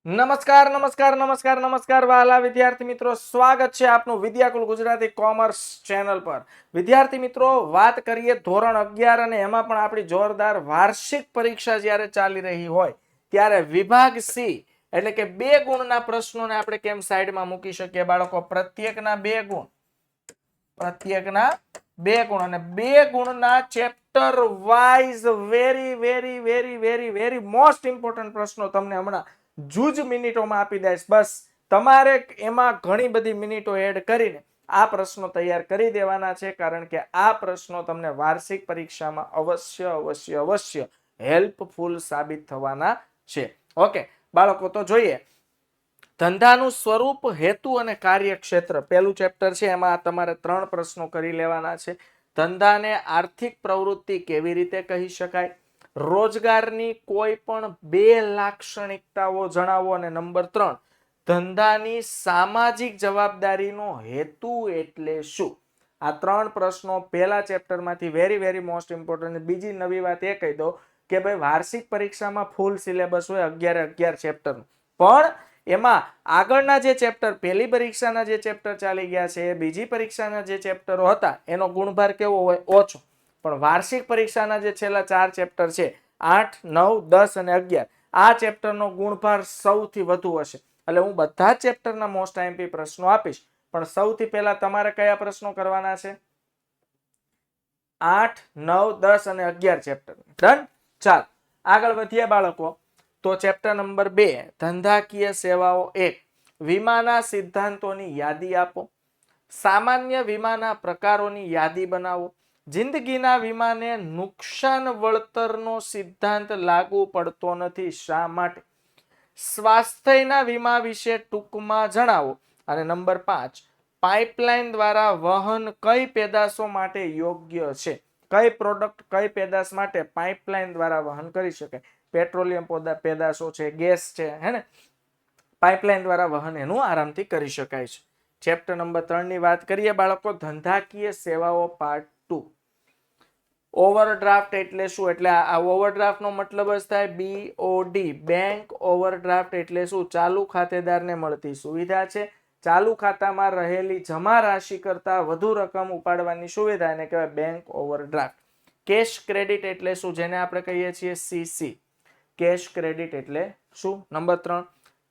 નમસ્કાર નમસ્કાર નમસ્કાર નમસ્કાર વાલા વિદ્યાર્થી મિત્રો, સ્વાગત છે આપનું વિદ્યાકુલ ગુજરાતી કોમર્સ ચેનલ પર। વિદ્યાર્થી મિત્રો, વાત કરીએ ધોરણ 11 અને એમાં પણ આપણી જોરદાર વાર્ષિક પરીક્ષા જ્યારે ચાલી રહી હોય ત્યારે વિભાગ સી એટલે કે 2 ગુણના પ્રશ્નોને આપણે કેમ સાઈડમાં મૂકી શકીએ બાળકો? પ્રત્યેકના 2 ગુણ, પ્રત્યેકના 2 ગુણ અને 2 ગુણના chapter wise very very very very very most important પ્રશ્નો તમને હમણાં જૂજ મિનિટોમાં આપી દઈશ। બસ તમારે એમાં ઘણી બધી મિનિટો એડ કરીને આ પ્રશ્નો તૈયાર કરી દેવાના છે, કારણ કે આ પ્રશ્નો તમને વાર્ષિક પરીક્ષામાં અવશ્ય અવશ્ય અવશ્ય હેલ્પફુલ સાબિત થવાના છે। ઓકે બાળકો, તો જોઈએ ધંધાનું સ્વરૂપ, હેતુ અને કાર્યક્ષેત્ર પહેલું ચેપ્ટર છે। એમાં તમારે 3 પ્રશ્નો કરી લેવાના છે। ધંધાને આર્થિક પ્રવૃત્તિ કેવી રીતે કહી શકાય? રોજગારની કોઈ પણ 2 લાક્ષણિકતાઓ જણાવો અને નંબર 3 ધંધાની સામાજિક જવાબદારીનો હેતુ એટલે શું? આ 3 પ્રશ્નો પહેલા ચેપ્ટરમાંથી વેરી વેરી મોસ્ટ ઇમ્પોર્ટન્ટ। બીજી નવી વાત એ કહી દો કે ભાઈ વાર્ષિક પરીક્ષામાં ફૂલ સિલેબસ હોય 11 ચેપ્ટર, પણ એમાં આગળના જે ચેપ્ટર પહેલી પરીક્ષાના જે ચેપ્ટર ચાલી ગયા છે, બીજી પરીક્ષાના જે ચેપ્ટરો હતા એનો ગુણભાર કેવો હોય? ઓછો। પણ વાર્ષિક પરીક્ષાના જે છેલ્લા 4 ચેપ્ટર છે 8, 9, 10 અને 11, આ ચેપ્ટરનો ગુણભાર સૌથી વધુ હશે। એટલે હું બધા ચેપ્ટરના મોસ્ટ આઈએમપી પ્રશ્નો આપીશ, પણ સૌથી પહેલા તમારે કયા પ્રશ્નો કરવાના છે? 8, 9, 10 અને 11 ચેપ્ટર। ડન? ચાલ આગળ વધીએ બાળકો। તો ચેપ્ટર નંબર 2 ધંધાકીય સેવાઓ 1 વીમાના સિદ્ધાંતોની યાદી આપો। સામાન્ય વીમાના પ્રકારોની યાદી બનાવો। જિંદગીના વીમાને નુકસાન વળતરનો સિદ્ધાંત લાગુ પડતો નથી, શા માટે? સ્વાસ્થ્યના વીમા વિશે ટૂંકમાં જણાવો। અને નંબર 5 પાઇપલાઇન દ્વારા વહન કઈ પેદાશો માટે યોગ્ય છે? કઈ પ્રોડક્ટ કઈ પેદાશ માટે પાઇપલાઇન દ્વારા વહન કરી શકાય? પેટ્રોલિયમ પેદાશો છે, ગેસ છે, હે ને, પાઇપલાઇન દ્વારા વહન એનું આરામથી કરી શકાય છે। ચેપ્ટર નંબર 3 ની વાત કરીએ બાળકો, ધંધાકીય સેવાઓ પાર્ટ 2 ઓવરડ્રાફ્ટ એટલે શું? એટલે આ ઓવરડ્રાફ્ટ નો મતલબ જ થાય BOD, બેંક ઓવરડ્રાફ્ટ એટલે શું? ચાલુ ખાતેદારને મળતી સુવિધા છે। ચાલુ ખાતામાં રહેલી જમા રાશિ કરતા વધુ રકમ ઉપાડવાની સુવિધા એને કહેવાય બેંક ઓવરડ્રાફ્ટ। કેશ ક્રેડિટ એટલે શું? જેને આપણે કહીએ છીએ CC, કેશ ક્રેડિટ એટલે શું? નંબર 3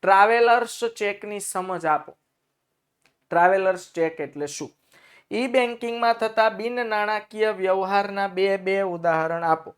ટ્રાવેલર્સ ચેકની સમજ આપો। ટ્રાવેલર્સ ચેક એટલે શું? ઈ બેન્કિંગમાં થતા બિન નાણાકીય વ્યવહારના બે ઉદાહરણ આપો।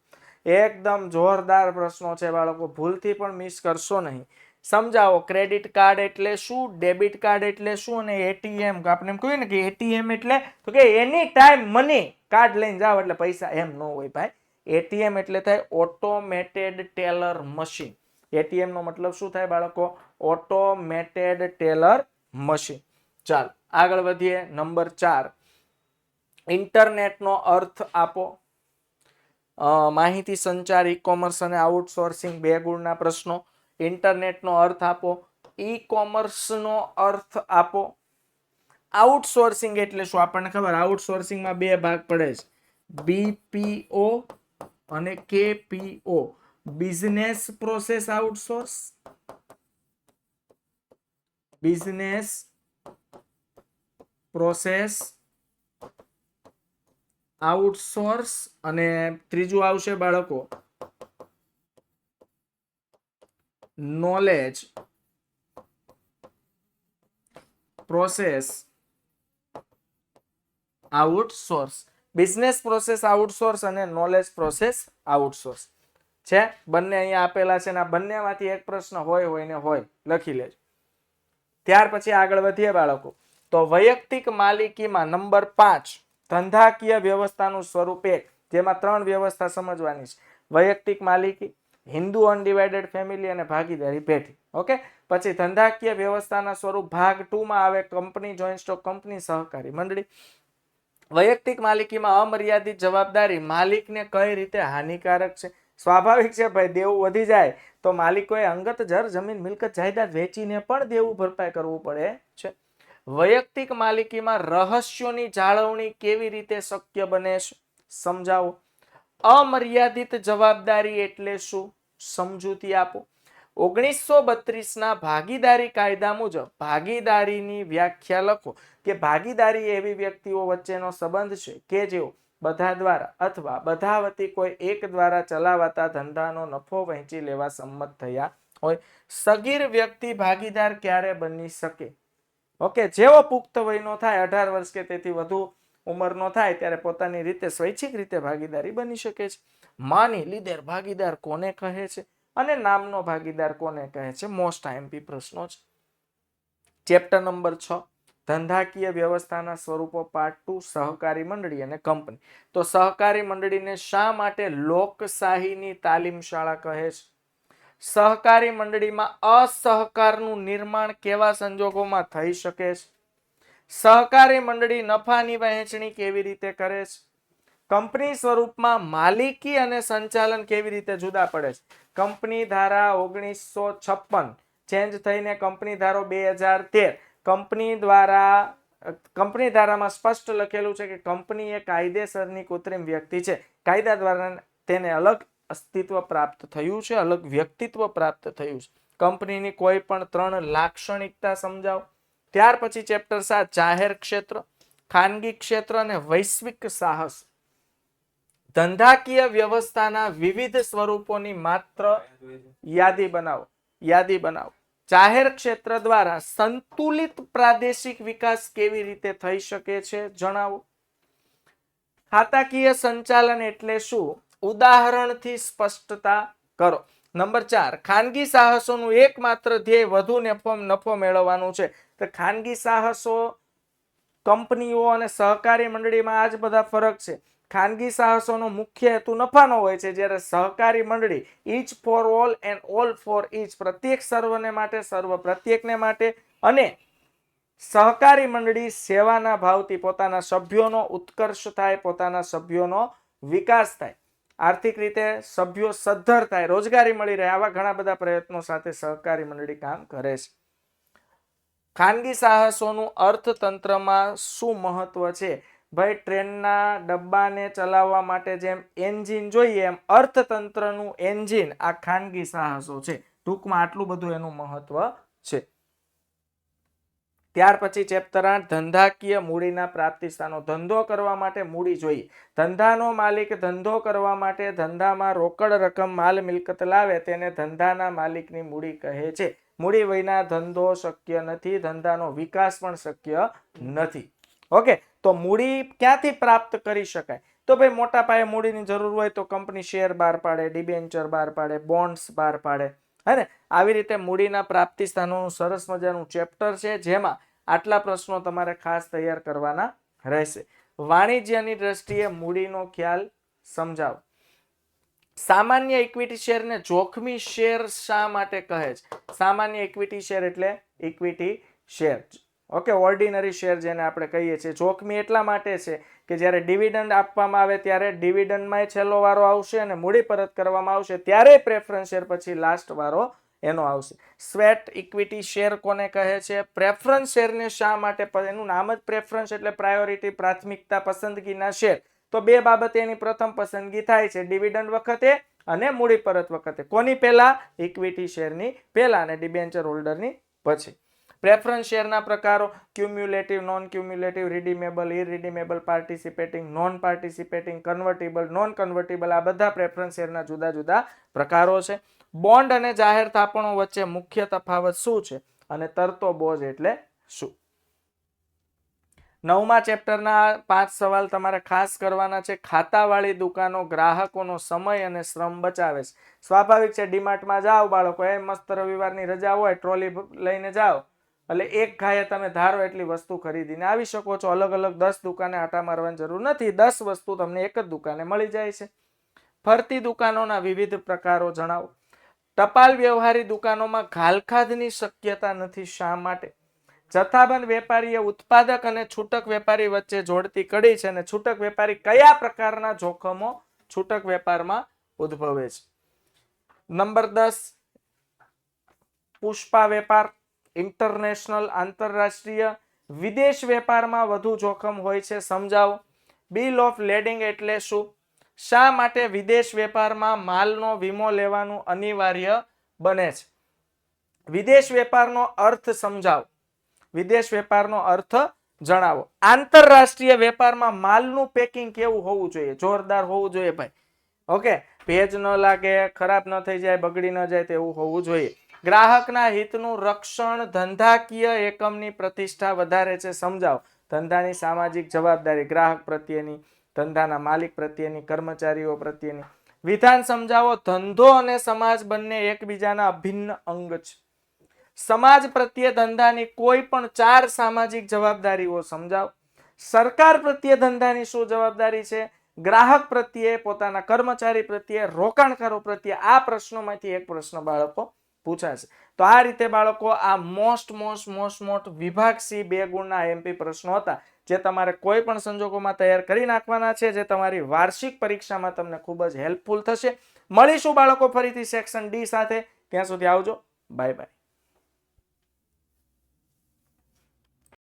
એકદમ જોરદાર પ્રશ્નો છે બાળકો, ભૂલથી પણ મિસ કરશો નહીં। સમજાવો, ક્રેડિટ કાર્ડ એટલે શું, ડેબિટ કાર્ડ એટલે શું અને એટીએમ, આપણે એમ કહીએ ને કે એટીએમ એટલે તો કે એની ટાઈમ મની કાર્ડ લઈને જાવ એટલે પૈસા, એમ ન હોય ભાઈ। એટીએમ એટલે થાય ઓટોમેટેડ ટેલર મશીન। એટીએમ નો મતલબ શું થાય બાળકો? Automated teller machine. ચાલ આગળ વધીએ। નંબર 4 ઇન્ટરનેટનો અર્થ આપો। માહિતી સંચાર, ઈ કોમર્સ અને આઉટસોર્સિંગ 2 ગુણના પ્રશ્નો। ઇન્ટરનેટનો અર્થ આપો, ઈ કોમર્સનો અર્થ આપો। આઉટસોર્સિંગ એટલે શું? આપણને ખબર, આઉટસોર્સિંગમાં 2 ભાગ પડે છે, BPO અને KPO, business process outsource, business process outsource, અને ત્રીજું આવશે બાળકો knowledge process outsource. Business process outsource અને નોલેજ પ્રોસેસ આઉટસોર્સ છે, બંને અહીંયા આપેલા છે, અને આ બંનેમાંથી એક પ્રશ્ન હોય ને હોય, લખી લેજો। ત્યાર પછી આગળ વધીએ બાળકો। તો વૈયક્તિક માલિકીમાં નંબર 5 ધંધાકીય વ્યવસ્થાનું સ્વરૂપ 1, જેમાં 3 વ્યવસ્થા સમજવાની છે, વૈયક્તિક માલિકી, હિન્દુ અનડિવાઇડેડ ફેમિલી અને ભાગીદારી પેઢી। ઓકે, પછી ધંધાકીય વ્યવસ્થાના સ્વરૂપ ભાગ 2 માં આવે કંપની, જોઈન્ટ સ્ટોક કંપની, સહકારી મંડળી। વૈયક્તિક માલિકીમાં અમર્યાદિત જવાબદારી માલિકને કઈ રીતે હાનિકારક છે? સ્વાભાવિક છે ભાઈ, દેવું વધી જાય તો માલિકોએ અંગત જર જમીન મિલકત જાયદાદ વેચીને પણ દેવું ભરપાઈ કરવું પડે છે। વૈયક્તિક માલિકીમાં રહસ્યોની જાળવણી કેવી રીતે શક્ય બને છે? સમજાવો। અમર્યાદિત જવાબદારી એટલે શું? સમજૂતી આપો। 1932 ભાગીદારી કાયદા મુજબ ભાગીદારીની વ્યાખ્યા લખો કે ભાગીદારી એવી વ્યક્તિઓ વચ્ચેનો સંબંધ છે કે જેઓ બધા દ્વારા અથવા બધા વતી કોઈ એક દ્વારા ચલાવાતા ધંધાનો નફો વહેંચી લેવા સંમત થયા હોય. સગીર વ્યક્તિ ભાગીદાર ક્યારે બની શકે? ઓકે, જેવો પુખ્ત વયનો થાય 18 વર્ષ કે તેથી વધુ ઉંમરનો થાય ત્યારે પોતાની રીતે સ્વૈચ્છિક રીતે ભાગીદારી બની શકે છે. માની લીધેર ભાગીદાર કોને કહે છે અને નામનો ભાગીદાર કોને કહે છે? મોસ્ટ આઈએમપી પ્રશ્નો છે. ચેપ્ટર નંબર 6 ધંધાકીય વ્યવસ્થાના સ્વરૂપો પાર્ટ 2 સહકારી મંડળી અને કંપની. તો સહકારી મંડળીને શા માટે લોકશાહીની તાલીમ શાળા કહે છે? સહકારી મંડળીમાં અસહકારનું નિર્માણ કેવા સંજોગોમાં થઈ શકે છે? સહકારી મંડળી નફાની વહેંચણી કેવી રીતે કરે છે? કંપની સ્વરૂપમાં માલિકી અને સંચાલન કેવી રીતે જુદા પડે છે? કંપની ધારા 1956 ચેન્જ થઈને કંપની ધારો 2013. કંપની ધારામાં સ્પષ્ટ લખેલું છે કે કંપની એ કાયદેસરની કૃત્રિમ વ્યક્તિ છે. કાયદા દ્વારા તેને અલગ અસ્તિત્વ પ્રાપ્ત થયું છે, અલગ વ્યક્તિત્વ પ્રાપ્ત થયું છે. કંપનીની કોઈ પણ 3 લાક્ષણિકતા સમજાવો. ત્યાર પછી ચેપ્ટર 7 જાહેર ક્ષેત્ર, ખાનગી ક્ષેત્ર અને વૈશ્વિક સાહસ. ધંધાકીય વ્યવસ્થાના વિવિધ સ્વરૂપોની માત્ર યાદી બનાવો. જાહેર ક્ષેત્ર દ્વારા સંતુલિત પ્રાદેશિક વિકાસ કેવી રીતે થઈ શકે છે જણાવો. ખાતાકીય સંચાલન એટલે શું? ઉદાહરણથી સ્પષ્ટતા કરો. નંબર 4 ખાનગી સાહસોનું એકમાત્ર ધ્યેય વધુ નફો મેળવવાનું છે. તો ખાનગી સાહસો, કંપનીઓ અને સહકારી મંડળીમાં આ જ બધા ફરક છે. ખાનગી સાહસોનો મુખ્ય હેતુ નફાનો હોય છે, જ્યારે સહકારી મંડળી each for all and all for each, પ્રત્યેક સર્વને માટે, સર્વ પ્રત્યેકને માટે. અને સહકારી મંડળી સેવાના ભાવથી પોતાના સભ્યોનો ઉત્કર્ષ થાય, પોતાના સભ્યોનો વિકાસ થાય, આર્થિક રીતે સભ્યો સદ્ધર થાય, રોજગારી મળી રહે, આવા ઘણા બધા પ્રયત્નો સાથે સહકારી મંડળી કામ કરે છે. ખાનગી સાહસોનું અર્થતંત્રમાં શું મહત્વ છે? ભાઈ, ટ્રેનના ડબ્બાને ચલાવવા માટે જેમ એન્જિન જોઈએ એમ અર્થતંત્રનું એન્જિન આ ખાનગી સાહસો છે. ટૂંકમાં આટલું બધું એનું મહત્વ છે. ત્યાર પછી ચેપ્ટર 8 ધંધાકીય મૂડીના પ્રાપ્તિ સ્થાનો. ધંધો કરવા માટે મૂડી જોઈએ. ધંધાનો માલિક ધંધો કરવા માટે ધંધામાં રોકડ રકમ માલ મિલકત લાવે તેને ધંધાના માલિકની મૂડી કહે છે. મૂડી વિના ધંધો શક્ય નથી, ધંધાનો વિકાસ પણ શક્ય નથી. ઓકે, તો મૂડી ક્યાંથી પ્રાપ્ત કરી શકાય? તો ભાઈ, મોટા પાયે મૂડીની જરૂર હોય તો કંપની શેર બહાર પાડે, ડિબેન્ચર બહાર પાડે, બોન્ડ્સ બહાર પાડે, હે ને? આવી રીતે મૂડીના પ્રાપ્તિ સ્થાનોનું સરસ મજાનું ચેપ્ટર છે, જેમાં આટલા પ્રશ્નો તમારે ખાસ તૈયાર કરવાના રહેશે. વાણિજ્યની દ્રષ્ટિએ મૂડીનો ખ્યાલ સમજાવો. સામાન્ય ઇક્વિટી શેરને જોખમી શેર શા માટે કહે છે? સામાન્ય ઇક્વિટી શેર એટલે equity share. Okay, ordinary share જેને આપણે કહીએ છીએ. જોખમી એટલા માટે છે કે જ્યારે ડિવિડન્ડ આપવામાં આવે ત્યારે ડિવિડન્ડમાં છેલ્લો વારો આવશે અને મૂડી પરત કરવામાં આવશે ત્યારે પ્રેફરન્સ શેર પછી લાસ્ટ વારો એનો આવશે. સ્વેટ ઇક્વિટી શેર કોને કહે છે? પ્રેફરન્સ શેરને શા માટે? એનું નામ જ પ્રેફરન્સ એટલે પ્રાયોરિટી, પ્રાથમિકતા, પસંદગીના શેર. તો બે બાબતે એની પ્રથમ પસંદગી થાય છે, ડિવિડન્ડ વખતે અને મૂડી પરત વખતે. કોની પહેલા? ઇક્વિટી શેરની પહેલા અને ડિબેન્ચર હોલ્ડરની પછી. પ્રેફરન્સ શેરના પ્રકારો: cumulative, non cumulative, redeemable, irredeemable, participating, non participating, convertible, non convertible. આ બધા પ્રેફરન્સ શેરના જુદા જુદા પ્રકારો છે. બોન્ડ અને જાહેર થાપણો વચ્ચે મુખ્ય તફાવત શું છે? અને તરતો બોજ એટલે શું? 9મા ચેપ્ટરના 5 સવાલ તમારે ખાસ કરવાના છે. ખાતાવાળી દુકાનો ગ્રાહકોનો સમય અને શ્રમ બચાવે છે. સ્વાભાવિક છે, ડીમાર્ટમાં જાઓ બાળકો, એ મસ્ત રવિવારની રજા હોય, ટ્રોલી લઈને જાઓ એટલે એક ઘાયે તમે ધારો એટલી વસ્તુ ખરીદીને આવી શકો છો. અલગ અલગ 10 દુકાને આટા મારવાની જરૂર નથી, 10 વસ્તુ તમને એક જ દુકાને મળી જાય છે. ફરતી દુકાનોના વિવિધ પ્રકારો જણાવો. ટપાલ વ્યવહારી દુકાનોમાં ઘાલખાધની શક્યતા નથી, શા માટે? જથ્થાબંધ વેપારીએ ઉત્પાદક અને છૂટક વેપારી વચ્ચે જોડતી કડી છે અને છૂટક વેપારી કયા પ્રકારના જોખમો છૂટક વેપારમાં ઉદ્ભવે છે? નંબર 10 પુષ્પા વેપાર, ઇન્ટરનેશનલ, આંતરરાષ્ટ્રીય, વિદેશ વેપારમાં વધુ જોખમ હોય છે, સમજાવો. બિલ ઓફ લેડિંગ એટલે શું? શા માટે વિદેશ વેપારમાં માલનો વીમો લેવાનું અનિવાર્ય બને છે? વિદેશ વેપારનો અર્થ સમજાવો. વિદેશ વેપારનો અર્થ જણાવો. આંતરરાષ્ટ્રીય વેપારમાં માલનું પેકિંગ કેવું હોવું જોઈએ? જોરદાર હોવું જોઈએ ભાઈ. ઓકે, ભેજ ન લાગે, ખરાબ ન થઈ જાય, બગડી ન જાય તેવું હોવું જોઈએ. ગ્રાહકના હિતનું રક્ષણ ધંધાકીય એકમની પ્રતિષ્ઠા વધારે છે. સમજાવો. ધંધાની સામાજિક જવાબદારી ગ્રાહક પ્રત્યેની, ધંધાના માલિક પ્રત્યેની, કર્મચારીઓ પ્રત્યેની. વિધાન સમજાવો. ધંધો અને સમાજ બંને એકબીજાના અભિન્ન અંગ છે. સમાજ પ્રત્યે ધંધાની કોઈ પણ 4 સામાજિક જવાબદારીઓ સમજાવો. સરકાર પ્રત્યે ધંધાની શું જવાબદારી છે? ગ્રાહક પ્રત્યે, પોતાના કર્મચારી પ્રત્યે, રોકાણકારો પ્રત્યે. આ પ્રશ્નોમાંથી એક પ્રશ્ન બાળકો પૂછાશે. તો આ રીતે બાળકો આ મોસ્ટ વિભાગ સી 2 ગુણના એમપી પ્રશ્નો હતા, જે તમારે કોઈ પણ સંજોગોમાં તૈયાર કરી નાખવાના છે, જે તમારી વાર્ષિક પરીક્ષામાં તમને ખૂબ જ હેલ્પફુલ થશે. મળીશું બાળકો ફરીથી સેક્શન ડી સાથે. ત્યાં સુધી આવજો. Bye bye.